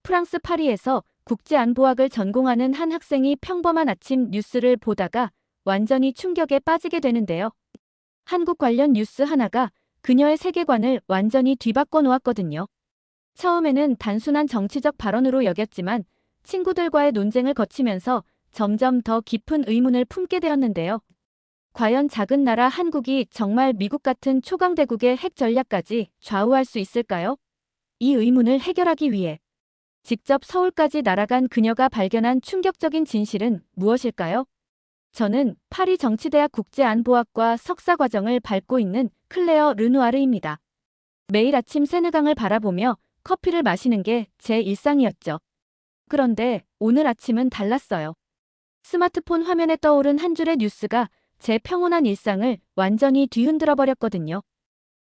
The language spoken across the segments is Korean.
프랑스 파리에서 국제안보학을 전공하는 한 학생이 평범한 아침 뉴스를 보다가 완전히 충격에 빠지게 되는데요. 한국 관련 뉴스 하나가 그녀의 세계관을 완전히 뒤바꿔 놓았거든요. 처음에는 단순한 정치적 발언으로 여겼지만 친구들과의 논쟁을 거치면서 점점 더 깊은 의문을 품게 되었는데요. 과연 작은 나라 한국이 정말 미국 같은 초강대국의 핵 전략까지 좌우할 수 있을까요? 이 의문을 해결하기 위해 직접 서울까지 날아간 그녀가 발견한 충격적인 진실은 무엇일까요? 저는 파리 정치대학 국제안보학과 석사과정을 밟고 있는 클레어 르누아르입니다. 매일 아침 세느강을 바라보며 커피를 마시는 게 제 일상이었죠. 그런데 오늘 아침은 달랐어요. 스마트폰 화면에 떠오른 한 줄의 뉴스가 제 평온한 일상을 완전히 뒤흔들어 버렸거든요.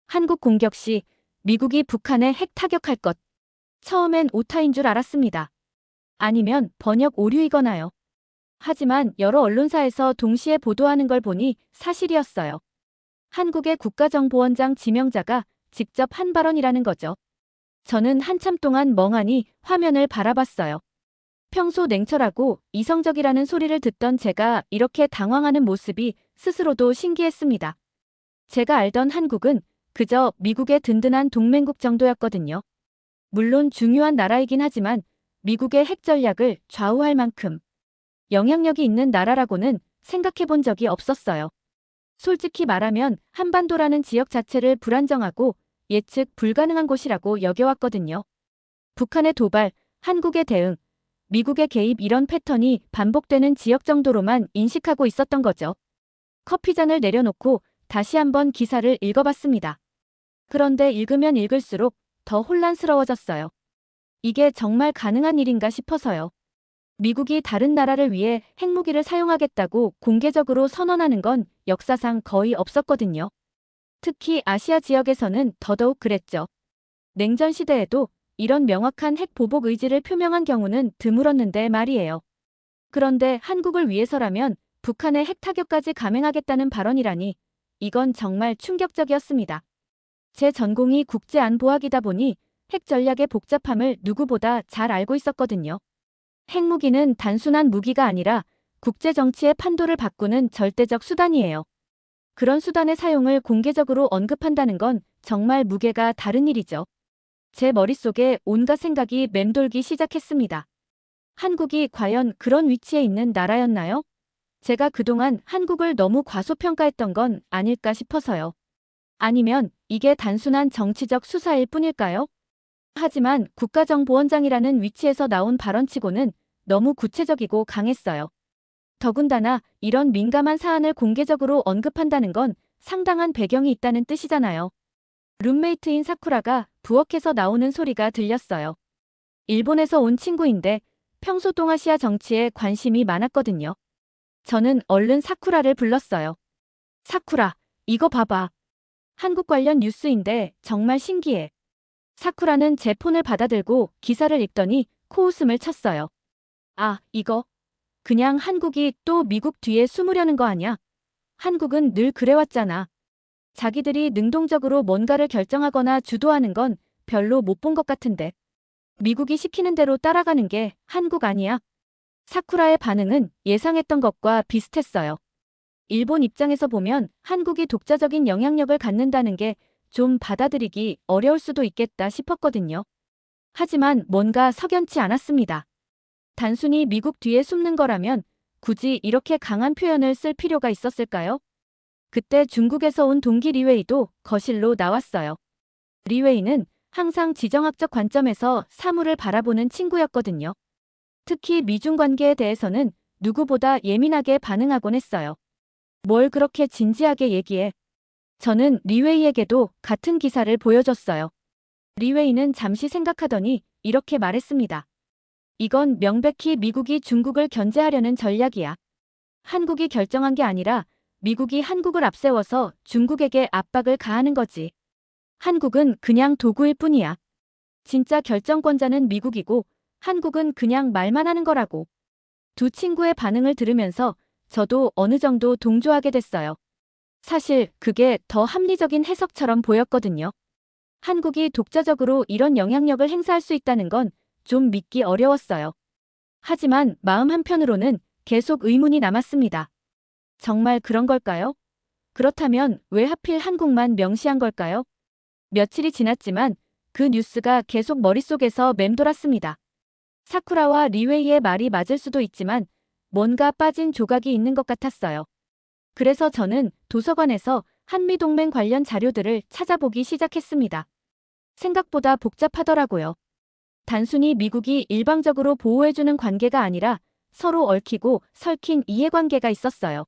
한국 공격 시 미국이 북한에 핵 타격할 것. 처음엔 오타인 줄 알았습니다. 아니면 번역 오류이거나요. 하지만 여러 언론사에서 동시에 보도하는 걸 보니 사실이었어요. 한국의 국가정보원장 지명자가 직접 한 발언이라는 거죠. 저는 한참 동안 멍하니 화면을 바라봤어요. 평소 냉철하고 이성적이라는 소리를 듣던 제가 이렇게 당황하는 모습이 스스로도 신기했습니다. 제가 알던 한국은 그저 미국의 든든한 동맹국 정도였거든요. 물론 중요한 나라이긴 하지만 미국의 핵 전략을 좌우할 만큼 영향력이 있는 나라라고는 생각해 본 적이 없었어요. 솔직히 말하면 한반도라는 지역 자체를 불안정하고 예측 불가능한 곳이라고 여겨왔거든요. 북한의 도발, 한국의 대응, 미국의 개입 이런 패턴이 반복되는 지역 정도로만 인식하고 있었던 거죠. 커피잔을 내려놓고 다시 한번 기사를 읽어봤습니다. 그런데 읽으면 읽을수록 더 혼란스러워졌어요. 이게 정말 가능한 일인가 싶어서요. 미국이 다른 나라를 위해 핵무기를 사용하겠다고 공개적으로 선언하는 건 역사상 거의 없었거든요. 특히 아시아 지역에서는 더더욱 그랬죠. 냉전 시대에도 이런 명확한 핵 보복 의지를 표명한 경우는 드물었는데 말이에요. 그런데 한국을 위해서라면 북한의 핵 타격까지 감행하겠다는 발언이라니 이건 정말 충격적이었습니다. 제 전공이 국제안보학이다 보니 핵 전략의 복잡함을 누구보다 잘 알고 있었거든요. 핵무기는 단순한 무기가 아니라 국제정치의 판도를 바꾸는 절대적 수단이에요. 그런 수단의 사용을 공개적으로 언급한다는 건 정말 무게가 다른 일이죠. 제 머릿속에 온갖 생각이 맴돌기 시작했습니다. 한국이 과연 그런 위치에 있는 나라였나요? 제가 그동안 한국을 너무 과소평가했던 건 아닐까 싶어서요. 아니면 이게 단순한 정치적 수사일 뿐일까요? 하지만 국가정보원장이라는 위치에서 나온 발언치고는 너무 구체적이고 강했어요. 더군다나 이런 민감한 사안을 공개적으로 언급한다는 건 상당한 배경이 있다는 뜻이잖아요. 룸메이트인 사쿠라가 부엌에서 나오는 소리가 들렸어요. 일본에서 온 친구인데 평소 동아시아 정치에 관심이 많았거든요. 저는 얼른 사쿠라를 불렀어요. 사쿠라, 이거 봐봐. 한국 관련 뉴스인데 정말 신기해. 사쿠라는 제 폰을 받아들고 기사를 읽더니 코웃음을 쳤어요. 아, 이거 그냥 한국이 또 미국 뒤에 숨으려는 거 아냐? 한국은 늘 그래왔잖아. 자기들이 능동적으로 뭔가를 결정하거나 주도하는 건 별로 못 본 것 같은데. 미국이 시키는 대로 따라가는 게 한국 아니야? 사쿠라의 반응은 예상했던 것과 비슷했어요. 일본 입장에서 보면 한국이 독자적인 영향력을 갖는다는 게 좀 받아들이기 어려울 수도 있겠다 싶었거든요. 하지만 뭔가 석연치 않았습니다. 단순히 미국 뒤에 숨는 거라면 굳이 이렇게 강한 표현을 쓸 필요가 있었을까요? 그때 중국에서 온 동기 리웨이도 거실로 나왔어요. 리웨이는 항상 지정학적 관점에서 사물을 바라보는 친구였거든요. 특히 미중 관계에 대해서는 누구보다 예민하게 반응하곤 했어요. 뭘 그렇게 진지하게 얘기해? 저는 리웨이에게도 같은 기사를 보여줬어요. 리웨이는 잠시 생각하더니 이렇게 말했습니다. 이건 명백히 미국이 중국을 견제하려는 전략이야. 한국이 결정한 게 아니라 미국이 한국을 앞세워서 중국에게 압박을 가하는 거지. 한국은 그냥 도구일 뿐이야. 진짜 결정권자는 미국이고 한국은 그냥 말만 하는 거라고. 두 친구의 반응을 들으면서 저도 어느 정도 동조하게 됐어요. 사실 그게 더 합리적인 해석처럼 보였거든요. 한국이 독자적으로 이런 영향력을 행사할 수 있다는 건 좀 믿기 어려웠어요. 하지만 마음 한편으로는 계속 의문이 남았습니다. 정말 그런 걸까요? 그렇다면 왜 하필 한국만 명시한 걸까요? 며칠이 지났지만 그 뉴스가 계속 머릿속에서 맴돌았습니다. 사쿠라와 리웨이의 말이 맞을 수도 있지만 뭔가 빠진 조각이 있는 것 같았어요. 그래서 저는 도서관에서 한미동맹 관련 자료들을 찾아보기 시작했습니다. 생각보다 복잡하더라고요. 단순히 미국이 일방적으로 보호해주는 관계가 아니라 서로 얽히고 설킨 이해관계가 있었어요.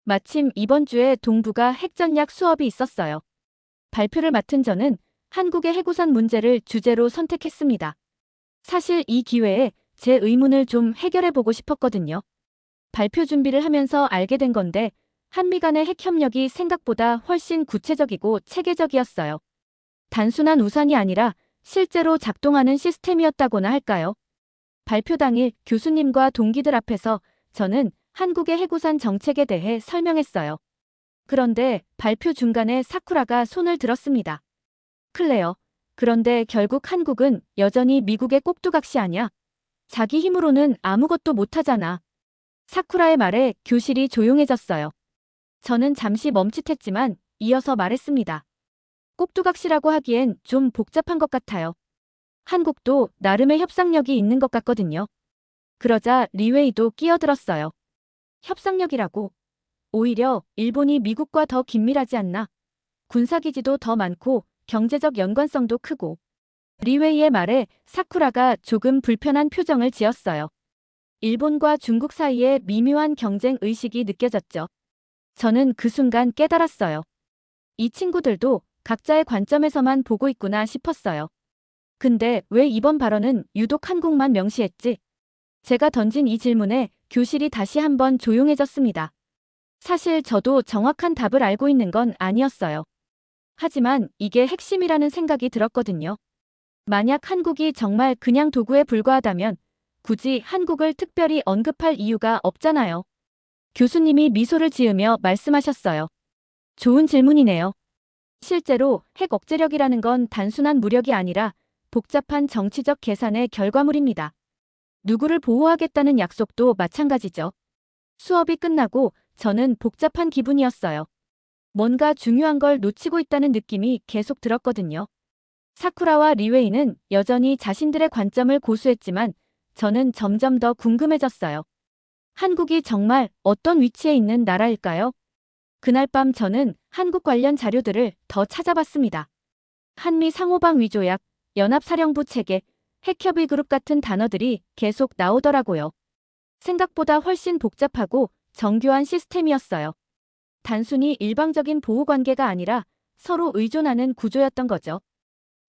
마침 이번 주에 동북아 핵전략 수업이 있었어요. 발표를 맡은 저는 한국의 해구산 문제를 주제로 선택했습니다. 사실 이 기회에 제 의문을 좀 해결해보고 싶었거든요. 발표 준비를 하면서 알게 된 건데 한미 간의 핵협력이 생각보다 훨씬 구체적이고 체계적이었어요. 단순한 우산이 아니라 실제로 작동하는 시스템이었다고나 할까요? 발표 당일 교수님과 동기들 앞에서 저는 한국의 해구산 정책에 대해 설명했어요. 그런데 발표 중간에 사쿠라가 손을 들었습니다. 클레어, 그런데 결국 한국은 여전히 미국의 꼭두각시 아냐? 자기 힘으로는 아무것도 못하잖아. 사쿠라의 말에 교실이 조용해졌어요. 저는 잠시 멈칫했지만 이어서 말했습니다. 꼭두각시라고 하기엔 좀 복잡한 것 같아요. 한국도 나름의 협상력이 있는 것 같거든요. 그러자 리웨이도 끼어들었어요. 협상력이라고. 오히려 일본이 미국과 더 긴밀하지 않나? 군사기지도 더 많고 경제적 연관성도 크고. 리웨이의 말에 사쿠라가 조금 불편한 표정을 지었어요. 일본과 중국 사이에 미묘한 경쟁 의식이 느껴졌죠. 저는 그 순간 깨달았어요. 이 친구들도 각자의 관점에서만 보고 있구나 싶었어요. 근데 왜 이번 발언은 유독 한국만 명시했지? 제가 던진 이 질문에 교실이 다시 한번 조용해졌습니다. 사실 저도 정확한 답을 알고 있는 건 아니었어요. 하지만 이게 핵심이라는 생각이 들었거든요. 만약 한국이 정말 그냥 도구에 불과하다면 굳이 한국을 특별히 언급할 이유가 없잖아요. 교수님이 미소를 지으며 말씀하셨어요. 좋은 질문이네요. 실제로 핵 억제력이라는 건 단순한 무력이 아니라 복잡한 정치적 계산의 결과물입니다. 누구를 보호하겠다는 약속도 마찬가지죠. 수업이 끝나고 저는 복잡한 기분이었어요. 뭔가 중요한 걸 놓치고 있다는 느낌이 계속 들었거든요. 사쿠라와 리웨이는 여전히 자신들의 관점을 고수했지만 저는 점점 더 궁금해졌어요. 한국이 정말 어떤 위치에 있는 나라일까요? 그날 밤 저는 한국 관련 자료들을 더 찾아봤습니다. 한미 상호방 위조약, 연합사령부 체계, 핵협의 그룹 같은 단어들이 계속 나오더라고요. 생각보다 훨씬 복잡하고 정교한 시스템이었어요. 단순히 일방적인 보호관계가 아니라 서로 의존하는 구조였던 거죠.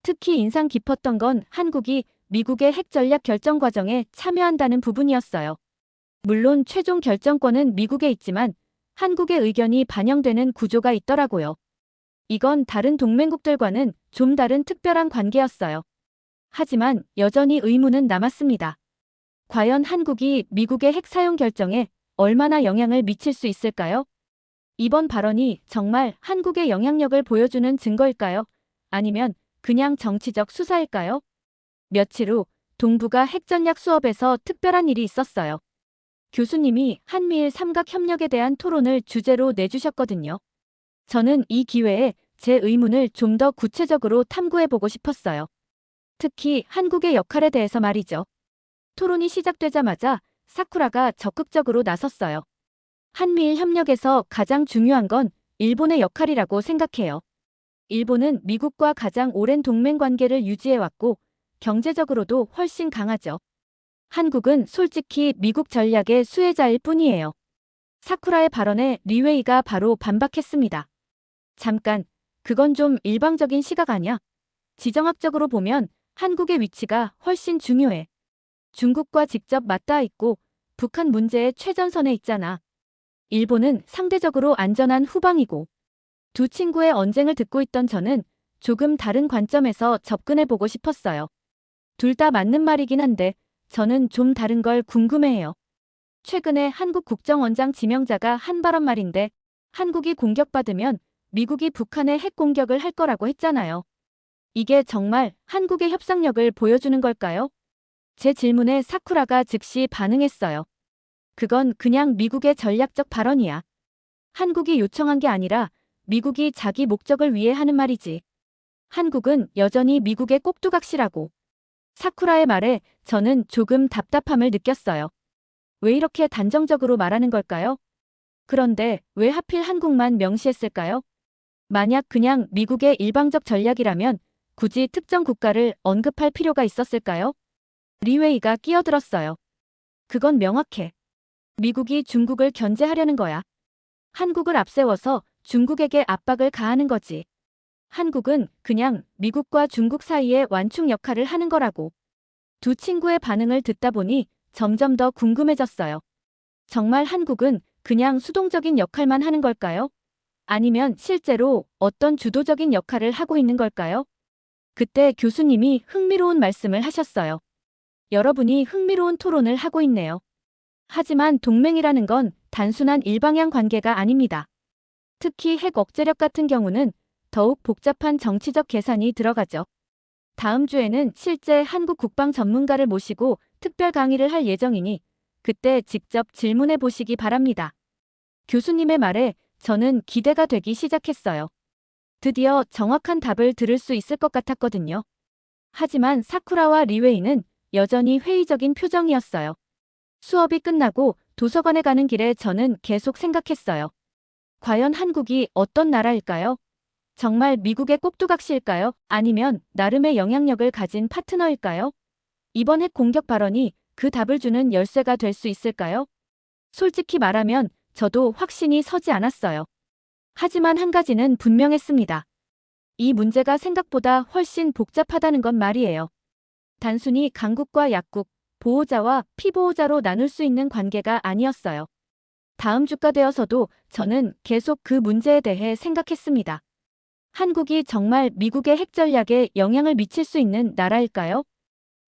특히 인상 깊었던 건 한국이 미국의 핵전략 결정 과정에 참여한다는 부분이었어요. 물론 최종 결정권은 미국에 있지만 한국의 의견이 반영되는 구조가 있더라고요. 이건 다른 동맹국들과는 좀 다른 특별한 관계였어요. 하지만 여전히 의문은 남았습니다. 과연 한국이 미국의 핵 사용 결정에 얼마나 영향을 미칠 수 있을까요? 이번 발언이 정말 한국의 영향력을 보여주는 증거일까요? 아니면 그냥 정치적 수사일까요? 며칠 후 동북아 핵전략 수업에서 특별한 일이 있었어요. 교수님이 한미일 삼각협력에 대한 토론을 주제로 내주셨거든요. 저는 이 기회에 제 의문을 좀 더 구체적으로 탐구해보고 싶었어요. 특히 한국의 역할에 대해서 말이죠. 토론이 시작되자마자 사쿠라가 적극적으로 나섰어요. 한미일 협력에서 가장 중요한 건 일본의 역할이라고 생각해요. 일본은 미국과 가장 오랜 동맹 관계를 유지해왔고 경제적으로도 훨씬 강하죠. 한국은 솔직히 미국 전략의 수혜자일 뿐이에요. 사쿠라의 발언에 리웨이가 바로 반박했습니다. 잠깐, 그건 좀 일방적인 시각 아냐? 지정학적으로 보면 한국의 위치가 훨씬 중요해. 중국과 직접 맞닿아 있고 북한 문제의 최전선에 있잖아. 일본은 상대적으로 안전한 후방이고. 두 친구의 언쟁을 듣고 있던 저는 조금 다른 관점에서 접근해보고 싶었어요. 둘 다 맞는 말이긴 한데 저는 좀 다른 걸 궁금해해요. 최근에 한국 국정원장 지명자가 한 발언 말인데 한국이 공격받으면 미국이 북한에 핵 공격을 할 거라고 했잖아요. 이게 정말 한국의 협상력을 보여주는 걸까요? 제 질문에 사쿠라가 즉시 반응했어요. 그건 그냥 미국의 전략적 발언이야. 한국이 요청한 게 아니라 미국이 자기 목적을 위해 하는 말이지. 한국은 여전히 미국의 꼭두각시라고. 사쿠라의 말에 저는 조금 답답함을 느꼈어요. 왜 이렇게 단정적으로 말하는 걸까요? 그런데 왜 하필 한국만 명시했을까요? 만약 그냥 미국의 일방적 전략이라면 굳이 특정 국가를 언급할 필요가 있었을까요? 리웨이가 끼어들었어요. 그건 명확해. 미국이 중국을 견제하려는 거야. 한국을 앞세워서 중국에게 압박을 가하는 거지. 한국은 그냥 미국과 중국 사이의 완충 역할을 하는 거라고. 두 친구의 반응을 듣다 보니 점점 더 궁금해졌어요. 정말 한국은 그냥 수동적인 역할만 하는 걸까요? 아니면 실제로 어떤 주도적인 역할을 하고 있는 걸까요? 그때 교수님이 흥미로운 말씀을 하셨어요. 여러분이 흥미로운 토론을 하고 있네요. 하지만 동맹이라는 건 단순한 일방향 관계가 아닙니다. 특히 핵 억제력 같은 경우는 더욱 복잡한 정치적 계산이 들어가죠. 다음 주에는 실제 한국 국방 전문가를 모시고 특별 강의를 할 예정이니 그때 직접 질문해 보시기 바랍니다. 교수님의 말에 저는 기대가 되기 시작했어요. 드디어 정확한 답을 들을 수 있을 것 같았거든요. 하지만 사쿠라와 리웨이는 여전히 회의적인 표정이었어요. 수업이 끝나고 도서관에 가는 길에 저는 계속 생각했어요. 과연 한국이 어떤 나라일까요? 정말 미국의 꼭두각시일까요? 아니면 나름의 영향력을 가진 파트너일까요? 이번 핵 공격 발언이 그 답을 주는 열쇠가 될 수 있을까요? 솔직히 말하면 저도 확신이 서지 않았어요. 하지만 한 가지는 분명했습니다. 이 문제가 생각보다 훨씬 복잡하다는 건 말이에요. 단순히 강국과 약국, 보호자와 피보호자로 나눌 수 있는 관계가 아니었어요. 다음 주가 되어서도 저는 계속 그 문제에 대해 생각했습니다. 한국이 정말 미국의 핵 전략에 영향을 미칠 수 있는 나라일까요?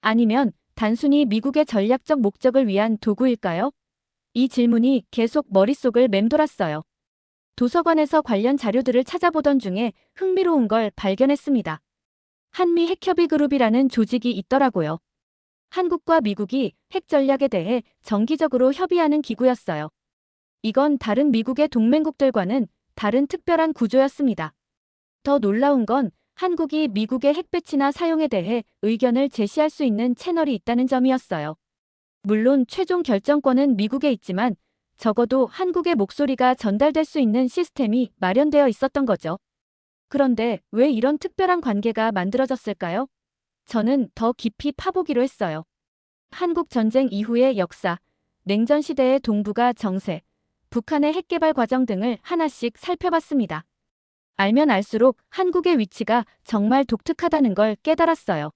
아니면 단순히 미국의 전략적 목적을 위한 도구일까요? 이 질문이 계속 머릿속을 맴돌았어요. 도서관에서 관련 자료들을 찾아보던 중에 흥미로운 걸 발견했습니다. 한미 핵협의그룹이라는 조직이 있더라고요. 한국과 미국이 핵 전략에 대해 정기적으로 협의하는 기구였어요. 이건 다른 미국의 동맹국들과는 다른 특별한 구조였습니다. 더 놀라운 건 한국이 미국의 핵 배치나 사용에 대해 의견을 제시할 수 있는 채널이 있다는 점이었어요. 물론 최종 결정권은 미국에 있지만 적어도 한국의 목소리가 전달될 수 있는 시스템이 마련되어 있었던 거죠. 그런데 왜 이런 특별한 관계가 만들어졌을까요? 저는 더 깊이 파보기로 했어요. 한국 전쟁 이후의 역사, 냉전 시대의 동북아 정세, 북한의 핵개발 과정 등을 하나씩 살펴봤습니다. 알면 알수록 한국의 위치가 정말 독특하다는 걸 깨달았어요.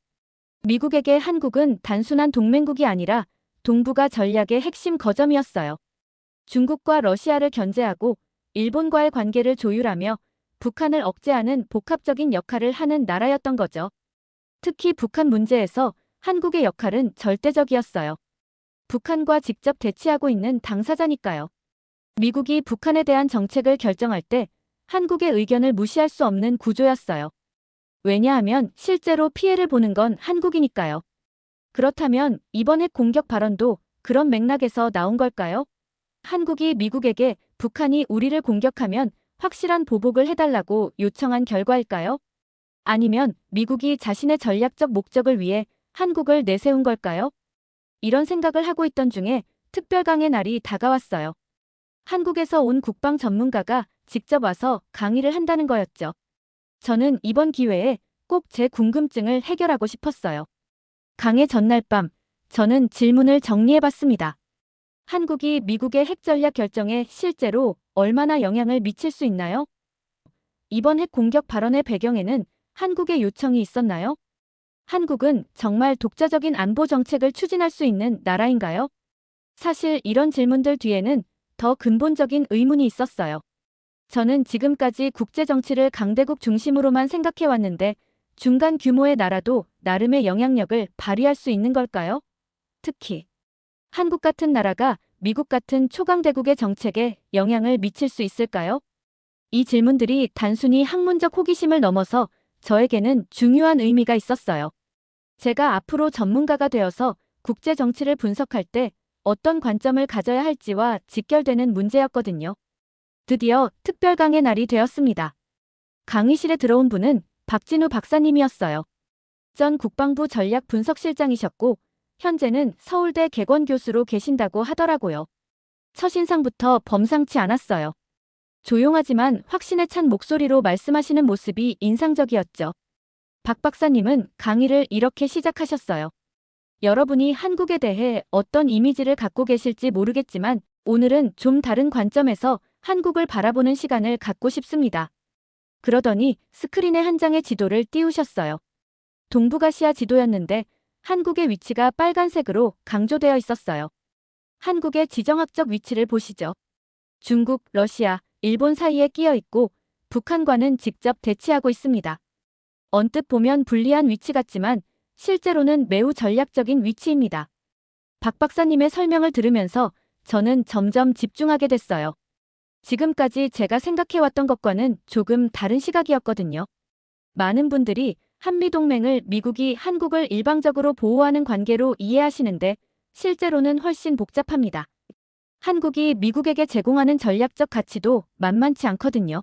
미국에게 한국은 단순한 동맹국이 아니라 동북아 전략의 핵심 거점이었어요. 중국과 러시아를 견제하고 일본과의 관계를 조율하며 북한을 억제하는 복합적인 역할을 하는 나라였던 거죠. 특히 북한 문제에서 한국의 역할은 절대적이었어요. 북한과 직접 대치하고 있는 당사자니까요. 미국이 북한에 대한 정책을 결정할 때 한국의 의견을 무시할 수 없는 구조였어요. 왜냐하면 실제로 피해를 보는 건 한국이니까요. 그렇다면 이번 핵 공격 발언도 그런 맥락에서 나온 걸까요? 한국이 미국에게 북한이 우리를 공격하면 확실한 보복을 해달라고 요청한 결과일까요? 아니면 미국이 자신의 전략적 목적을 위해 한국을 내세운 걸까요? 이런 생각을 하고 있던 중에 특별강의 날이 다가왔어요. 한국에서 온 국방 전문가가 직접 와서 강의를 한다는 거였죠. 저는 이번 기회에 꼭 제 궁금증을 해결하고 싶었어요. 강의 전날 밤, 저는 질문을 정리해봤습니다. 한국이 미국의 핵 전략 결정에 실제로 얼마나 영향을 미칠 수 있나요? 이번 핵 공격 발언의 배경에는 한국의 요청이 있었나요? 한국은 정말 독자적인 안보 정책을 추진할 수 있는 나라인가요? 사실 이런 질문들 뒤에는 더 근본적인 의문이 있었어요. 저는 지금까지 국제 정치를 강대국 중심으로만 생각해왔는데 중간 규모의 나라도 나름의 영향력을 발휘할 수 있는 걸까요? 특히 한국 같은 나라가 미국 같은 초강대국의 정책에 영향을 미칠 수 있을까요? 이 질문들이 단순히 학문적 호기심을 넘어서 저에게는 중요한 의미가 있었어요. 제가 앞으로 전문가가 되어서 국제 정치를 분석할 때 어떤 관점을 가져야 할지와 직결되는 문제였거든요. 드디어 특별 강의 날이 되었습니다. 강의실에 들어온 분은 박진우 박사님이었어요. 전 국방부 전략분석실장이셨고 현재는 서울대 개건교수로 계신다고 하더라고요. 첫인상부터 범상치 않았어요. 조용하지만 확신에 찬 목소리로 말씀하시는 모습이 인상적이었죠. 박 박사님은 강의를 이렇게 시작하셨어요. 여러분이 한국에 대해 어떤 이미지를 갖고 계실지 모르겠지만 오늘은 좀 다른 관점에서 한국을 바라보는 시간을 갖고 싶습니다. 그러더니 스크린에 한 장의 지도를 띄우셨어요. 동북아시아 지도였는데 한국의 위치가 빨간색으로 강조되어 있었어요. 한국의 지정학적 위치를 보시죠. 중국, 러시아, 일본 사이에 끼어 있고 북한과는 직접 대치하고 있습니다. 언뜻 보면 불리한 위치 같지만 실제로는 매우 전략적인 위치입니다. 박 박사님의 설명을 들으면서 저는 점점 집중하게 됐어요. 지금까지 제가 생각해왔던 것과는 조금 다른 시각이었거든요. 많은 분들이 한미동맹을 미국이 한국을 일방적으로 보호하는 관계로 이해하시는데 실제로는 훨씬 복잡합니다. 한국이 미국에게 제공하는 전략적 가치도 만만치 않거든요.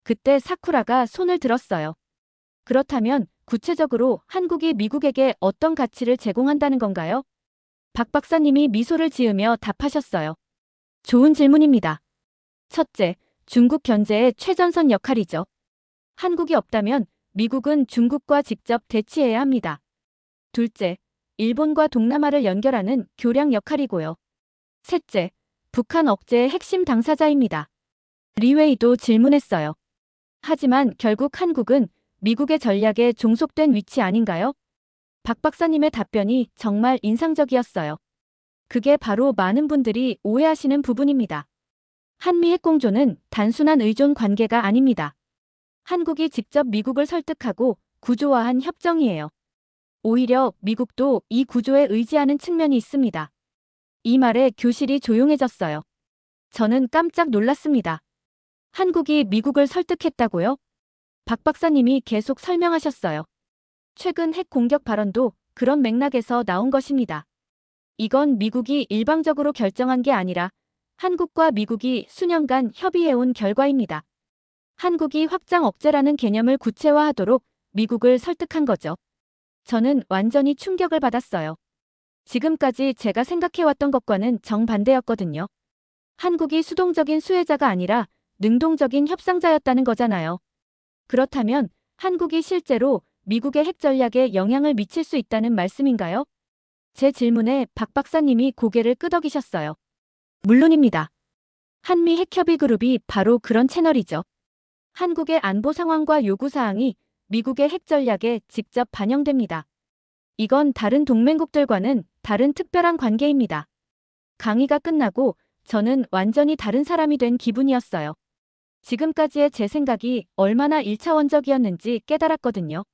그때 사쿠라가 손을 들었어요. 그렇다면 구체적으로 한국이 미국에게 어떤 가치를 제공한다는 건가요? 박 박사님이 미소를 지으며 답하셨어요. 좋은 질문입니다. 첫째, 중국 견제의 최전선 역할이죠. 한국이 없다면 미국은 중국과 직접 대치해야 합니다. 둘째, 일본과 동남아를 연결하는 교량 역할이고요. 셋째, 북한 억제의 핵심 당사자입니다. 리웨이도 질문했어요. 하지만 결국 한국은 미국의 전략에 종속된 위치 아닌가요? 박 박사님의 답변이 정말 인상적이었어요. 그게 바로 많은 분들이 오해하시는 부분입니다. 한미 핵공조는 단순한 의존 관계가 아닙니다. 한국이 직접 미국을 설득하고 구조화한 협정이에요. 오히려 미국도 이 구조에 의지하는 측면이 있습니다. 이 말에 교실이 조용해졌어요. 저는 깜짝 놀랐습니다. 한국이 미국을 설득했다고요? 박 박사님이 계속 설명하셨어요. 최근 핵 공격 발언도 그런 맥락에서 나온 것입니다. 이건 미국이 일방적으로 결정한 게 아니라 한국과 미국이 수년간 협의해온 결과입니다. 한국이 확장 억제라는 개념을 구체화하도록 미국을 설득한 거죠. 저는 완전히 충격을 받았어요. 지금까지 제가 생각해왔던 것과는 정반대였거든요. 한국이 수동적인 수혜자가 아니라 능동적인 협상자였다는 거잖아요. 그렇다면 한국이 실제로 미국의 핵 전략에 영향을 미칠 수 있다는 말씀인가요? 제 질문에 박 박사님이 고개를 끄덕이셨어요. 물론입니다. 한미 핵협의그룹이 바로 그런 채널이죠. 한국의 안보 상황과 요구사항이 미국의 핵 전략에 직접 반영됩니다. 이건 다른 동맹국들과는 다른 특별한 관계입니다. 강의가 끝나고 저는 완전히 다른 사람이 된 기분이었어요. 지금까지의 제 생각이 얼마나 일차원적이었는지 깨달았거든요.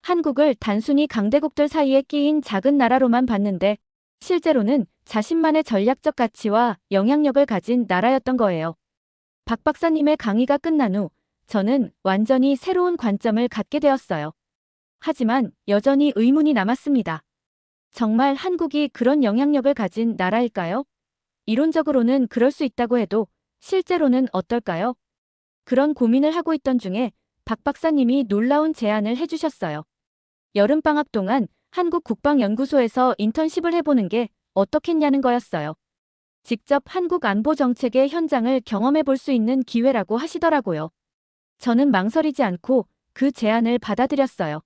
한국을 단순히 강대국들 사이에 끼인 작은 나라로만 봤는데 실제로는 자신만의 전략적 가치와 영향력을 가진 나라였던 거예요. 박 박사님의 강의가 끝난 후 저는 완전히 새로운 관점을 갖게 되었어요. 하지만 여전히 의문이 남았습니다. 정말 한국이 그런 영향력을 가진 나라일까요? 이론적으로는 그럴 수 있다고 해도 실제로는 어떨까요? 그런 고민을 하고 있던 중에 박 박사님이 놀라운 제안을 해주셨어요. 여름방학 동안 한국국방연구소에서 인턴십을 해보는 게 어떻겠냐는 거였어요. 직접 한국 안보 정책의 현장을 경험해 볼 수 있는 기회라고 하시더라고요. 저는 망설이지 않고 그 제안을 받아들였어요.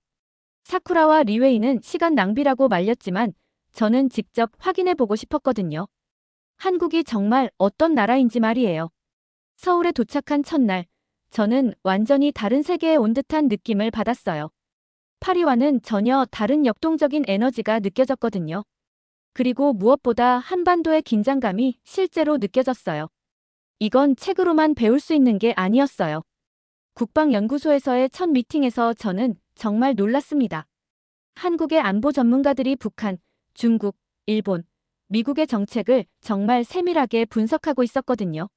사쿠라와 리웨이는 시간 낭비라고 말렸지만 저는 직접 확인해 보고 싶었거든요. 한국이 정말 어떤 나라인지 말이에요. 서울에 도착한 첫날, 저는 완전히 다른 세계에 온 듯한 느낌을 받았어요. 파리와는 전혀 다른 역동적인 에너지가 느껴졌거든요. 그리고 무엇보다 한반도의 긴장감이 실제로 느껴졌어요. 이건 책으로만 배울 수 있는 게 아니었어요. 국방연구소에서의 첫 미팅에서 저는 정말 놀랐습니다. 한국의 안보 전문가들이 북한, 중국, 일본, 미국의 정책을 정말 세밀하게 분석하고 있었거든요.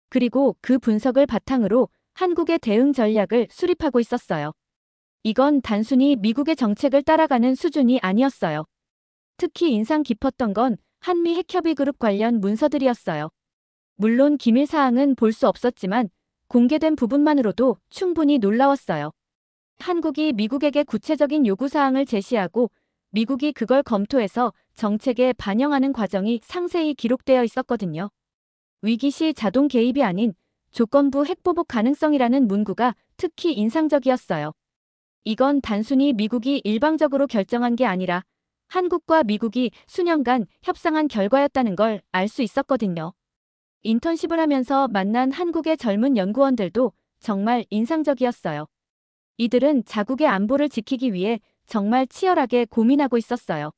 그리고 그 분석을 바탕으로 한국의 대응 전략을 수립하고 있었어요. 이건 단순히 미국의 정책을 따라가는 수준이 아니었어요. 특히 인상 깊었던 건 한미 핵협의 그룹 관련 문서들이었어요. 물론 기밀 사항은 볼 수 없었지만 공개된 부분만으로도 충분히 놀라웠어요. 한국이 미국에게 구체적인 요구 사항을 제시하고 미국이 그걸 검토해서 정책에 반영하는 과정이 상세히 기록되어 있었거든요. 위기 시 자동 개입이 아닌 조건부 핵보복 가능성이라는 문구가 특히 인상적이었어요. 이건 단순히 미국이 일방적으로 결정한 게 아니라 한국과 미국이 수년간 협상한 결과였다는 걸 알 수 있었거든요. 인턴십을 하면서 만난 한국의 젊은 연구원들도 정말 인상적이었어요. 이들은 자국의 안보를 지키기 위해 정말 치열하게 고민하고 있었어요.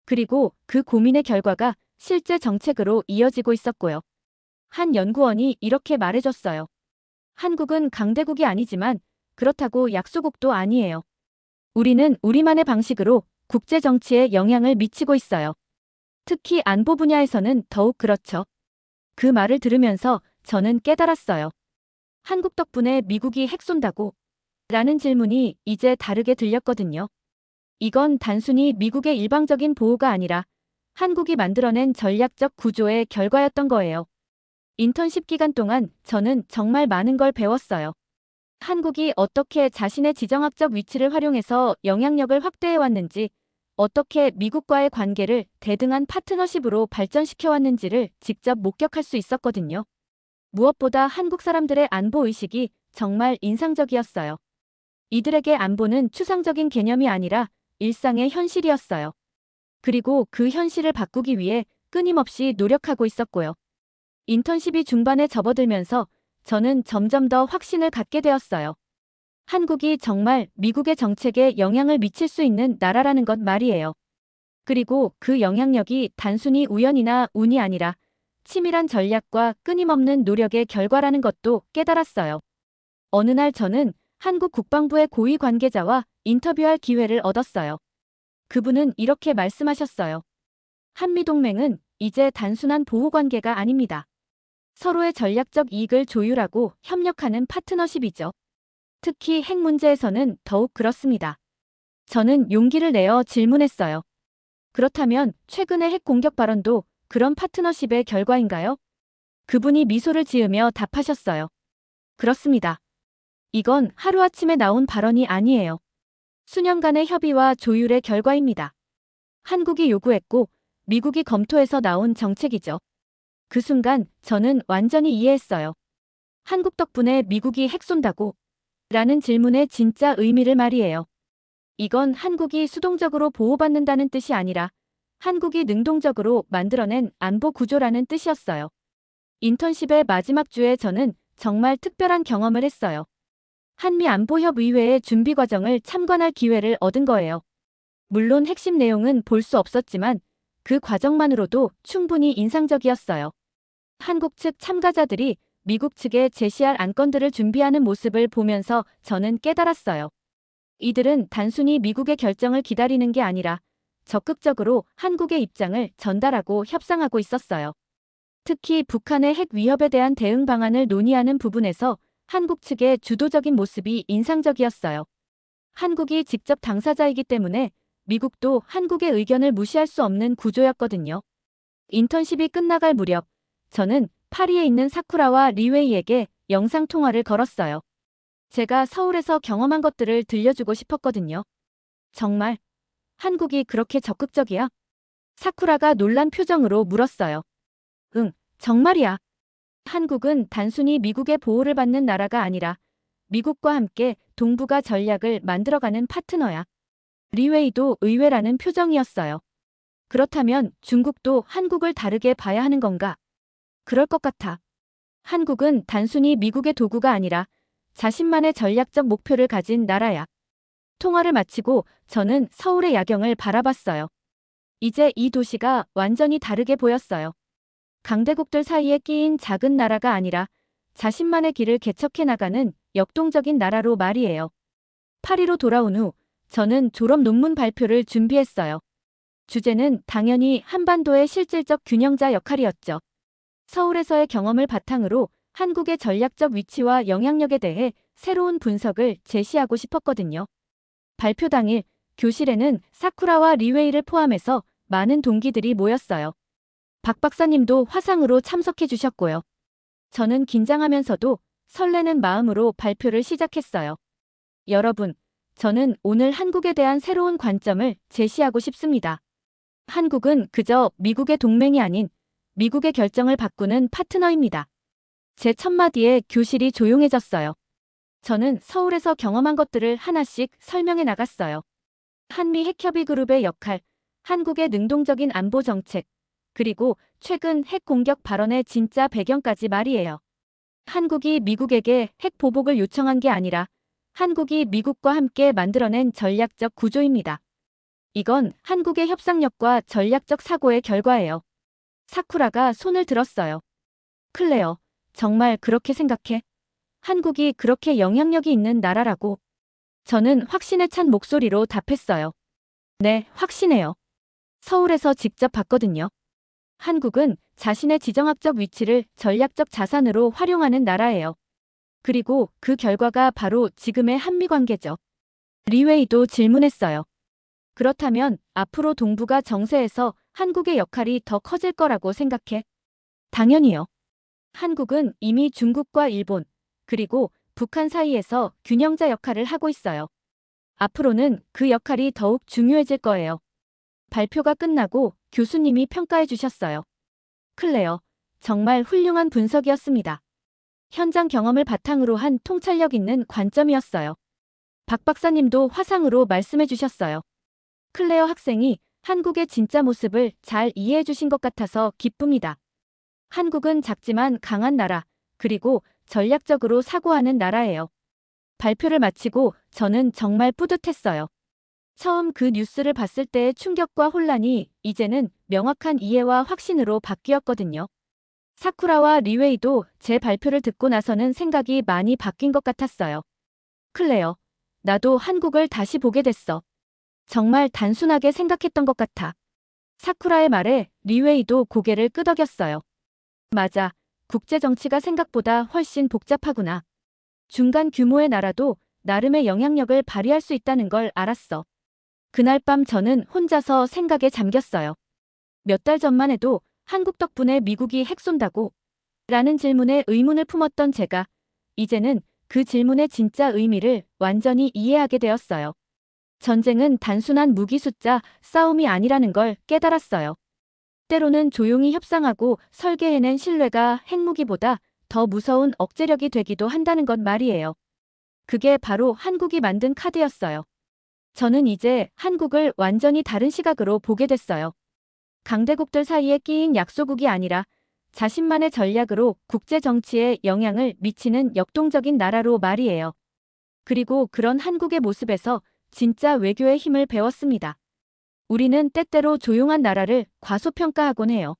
그리고 그 고민의 결과가 실제 정책으로 이어지고 있었고요. 한 연구원이 이렇게 말해줬어요. 한국은 강대국이 아니지만 그렇다고 약소국도 아니에요. 우리는 우리만의 방식으로 국제 정치에 영향을 미치고 있어요. 특히 안보 분야에서는 더욱 그렇죠. 그 말을 들으면서 저는 깨달았어요. 한국 덕분에 미국이 핵 쏜다고? 라는 질문이 이제 다르게 들렸거든요. 이건 단순히 미국의 일방적인 보호가 아니라 한국이 만들어낸 전략적 구조의 결과였던 거예요. 인턴십 기간 동안 저는 정말 많은 걸 배웠어요. 한국이 어떻게 자신의 지정학적 위치를 활용해서 영향력을 확대해왔는지, 어떻게 미국과의 관계를 대등한 파트너십으로 발전시켜왔는지를 직접 목격할 수 있었거든요. 무엇보다 한국 사람들의 안보 의식이 정말 인상적이었어요. 이들에게 안보는 추상적인 개념이 아니라 일상의 현실이었어요. 그리고 그 현실을 바꾸기 위해 끊임없이 노력하고 있었고요. 인턴십이 중반에 접어들면서 저는 점점 더 확신을 갖게 되었어요. 한국이 정말 미국의 정책에 영향을 미칠 수 있는 나라라는 것 말이에요. 그리고 그 영향력이 단순히 우연이나 운이 아니라 치밀한 전략과 끊임없는 노력의 결과라는 것도 깨달았어요. 어느 날 저는 한국 국방부의 고위 관계자와 인터뷰할 기회를 얻었어요. 그분은 이렇게 말씀하셨어요. 한미동맹은 이제 단순한 보호관계가 아닙니다. 서로의 전략적 이익을 조율하고 협력하는 파트너십이죠. 특히 핵 문제에서는 더욱 그렇습니다. 저는 용기를 내어 질문했어요. 그렇다면 최근의 핵 공격 발언도 그런 파트너십의 결과인가요? 그분이 미소를 지으며 답하셨어요. 그렇습니다. 이건 하루아침에 나온 발언이 아니에요. 수년간의 협의와 조율의 결과입니다. 한국이 요구했고 미국이 검토해서 나온 정책이죠. 그 순간 저는 완전히 이해했어요. 한국 덕분에 미국이 핵 쏜다고? 라는 질문의 진짜 의미를 말이에요. 이건 한국이 수동적으로 보호받는다는 뜻이 아니라 한국이 능동적으로 만들어낸 안보 구조라는 뜻이었어요. 인턴십의 마지막 주에 저는 정말 특별한 경험을 했어요. 한미안보협의회의 준비 과정을 참관할 기회를 얻은 거예요. 물론 핵심 내용은 볼 수 없었지만 그 과정만으로도 충분히 인상적이었어요. 한국 측 참가자들이 미국 측에 제시할 안건들을 준비하는 모습을 보면서 저는 깨달았어요. 이들은 단순히 미국의 결정을 기다리는 게 아니라 적극적으로 한국의 입장을 전달하고 협상하고 있었어요. 특히 북한의 핵 위협에 대한 대응 방안을 논의하는 부분에서 한국 측의 주도적인 모습이 인상적이었어요. 한국이 직접 당사자이기 때문에 미국도 한국의 의견을 무시할 수 없는 구조였거든요. 인턴십이 끝나갈 무렵 저는 파리에 있는 사쿠라와 리웨이에게 영상통화를 걸었어요. 제가 서울에서 경험한 것들을 들려주고 싶었거든요. 정말 한국이 그렇게 적극적이야? 사쿠라가 놀란 표정으로 물었어요. 응, 정말이야. 한국은 단순히 미국의 보호를 받는 나라가 아니라 미국과 함께 동북아 전략을 만들어가는 파트너야. 리웨이도 의외라는 표정이었어요. 그렇다면 중국도 한국을 다르게 봐야 하는 건가? 그럴 것 같아. 한국은 단순히 미국의 도구가 아니라 자신만의 전략적 목표를 가진 나라야. 통화를 마치고 저는 서울의 야경을 바라봤어요. 이제 이 도시가 완전히 다르게 보였어요. 강대국들 사이에 끼인 작은 나라가 아니라 자신만의 길을 개척해 나가는 역동적인 나라로 말이에요. 파리로 돌아온 후 저는 졸업 논문 발표를 준비했어요. 주제는 당연히 한반도의 실질적 균형자 역할이었죠. 서울에서의 경험을 바탕으로 한국의 전략적 위치와 영향력에 대해 새로운 분석을 제시하고 싶었거든요. 발표 당일 교실에는 사쿠라와 리웨이를 포함해서 많은 동기들이 모였어요. 박 박사님도 화상으로 참석해 주셨고요. 저는 긴장하면서도 설레는 마음으로 발표를 시작했어요. 여러분, 저는 오늘 한국에 대한 새로운 관점을 제시하고 싶습니다. 한국은 그저 미국의 동맹이 아닌 미국의 결정을 바꾸는 파트너입니다. 제 첫 마디에 교실이 조용해졌어요. 저는 서울에서 경험한 것들을 하나씩 설명해 나갔어요. 한미 핵협의 그룹의 역할, 한국의 능동적인 안보 정책, 그리고 최근 핵 공격 발언의 진짜 배경까지 말이에요. 한국이 미국에게 핵 보복을 요청한 게 아니라 한국이 미국과 함께 만들어낸 전략적 구조입니다. 이건 한국의 협상력과 전략적 사고의 결과예요. 사쿠라가 손을 들었어요. 클레어, 정말 그렇게 생각해? 한국이 그렇게 영향력이 있는 나라라고? 저는 확신에 찬 목소리로 답했어요. 네, 확신해요. 서울에서 직접 봤거든요. 한국은 자신의 지정학적 위치를 전략적 자산으로 활용하는 나라예요. 그리고 그 결과가 바로 지금의 한미 관계죠. 리웨이도 질문했어요. 그렇다면 앞으로 동북아 정세에서 한국의 역할이 더 커질 거라고 생각해? 당연히요. 한국은 이미 중국과 일본, 그리고 북한 사이에서 균형자 역할을 하고 있어요. 앞으로는 그 역할이 더욱 중요해질 거예요. 발표가 끝나고 교수님이 평가해 주셨어요. 클레어, 정말 훌륭한 분석이었습니다. 현장 경험을 바탕으로 한 통찰력 있는 관점이었어요. 박 박사님도 화상으로 말씀해 주셨어요. 클레어 학생이 한국의 진짜 모습을 잘 이해해 주신 것 같아서 기쁩니다. 한국은 작지만 강한 나라, 그리고 전략적으로 사고하는 나라예요. 발표를 마치고 저는 정말 뿌듯했어요. 처음 그 뉴스를 봤을 때의 충격과 혼란이 이제는 명확한 이해와 확신으로 바뀌었거든요. 사쿠라와 리웨이도 제 발표를 듣고 나서는 생각이 많이 바뀐 것 같았어요. 클레어, 나도 한국을 다시 보게 됐어. 정말 단순하게 생각했던 것 같아. 사쿠라의 말에 리웨이도 고개를 끄덕였어요. 맞아, 국제 정치가 생각보다 훨씬 복잡하구나. 중간 규모의 나라도 나름의 영향력을 발휘할 수 있다는 걸 알았어. 그날 밤 저는 혼자서 생각에 잠겼어요. 몇 달 전만 해도 한국 덕분에 미국이 핵 쏜다고? 라는 질문에 의문을 품었던 제가 이제는 그 질문의 진짜 의미를 완전히 이해하게 되었어요. 전쟁은 단순한 무기 숫자 싸움이 아니라는 걸 깨달았어요. 때로는 조용히 협상하고 설계해낸 신뢰가 핵무기보다 더 무서운 억제력이 되기도 한다는 것 말이에요. 그게 바로 한국이 만든 카드였어요. 저는 이제 한국을 완전히 다른 시각으로 보게 됐어요. 강대국들 사이에 끼인 약소국이 아니라 자신만의 전략으로 국제 정치에 영향을 미치는 역동적인 나라로 말이에요. 그리고 그런 한국의 모습에서 진짜 외교의 힘을 배웠습니다. 우리는 때때로 조용한 나라를 과소평가하곤 해요.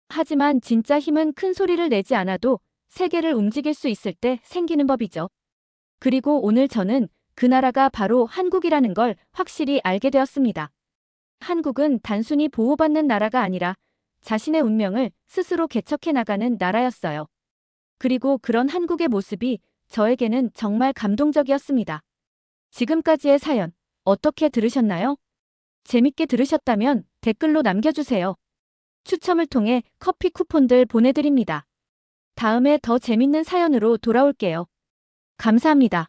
하지만 진짜 힘은 큰 소리를 내지 않아도 세계를 움직일 수 있을 때 생기는 법이죠. 그리고 오늘 저는 그 나라가 바로 한국이라는 걸 확실히 알게 되었습니다. 한국은 단순히 보호받는 나라가 아니라 자신의 운명을 스스로 개척해 나가는 나라였어요. 그리고 그런 한국의 모습이 저에게는 정말 감동적이었습니다. 지금까지의 사연 어떻게 들으셨나요? 재밌게 들으셨다면 댓글로 남겨주세요. 추첨을 통해 커피 쿠폰들 보내드립니다. 다음에 더 재밌는 사연으로 돌아올게요. 감사합니다.